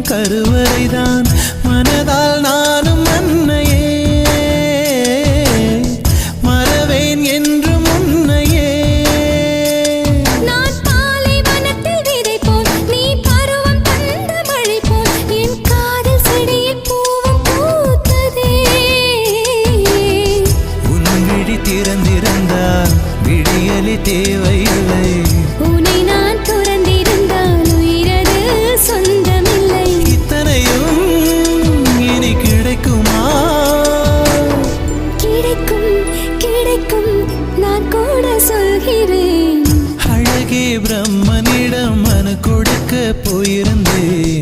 கருவறைதான் மனதால் நானும் அன்னையே மறவேன் என்று முன்னையே நான் பாலை வனத்தில் விதை போல் நீ பருவம் தந்த மழை போல் என் காதல் செடியில் பூவும் பூத்ததே உன் விழி திறந்திருந்தால் விடியலி தேவையில்லை உன்னை நான் துறந்திருந்தால் உயிரது சொந்தமில்லை இத்தனையும் இனி கிடைக்குமா கிடைக்கும் கிடைக்கும் நான் கூட சொல்கிறேன் அழகே பிரம்மனிடம் மனு கொடுக்க போயிருந்தேன்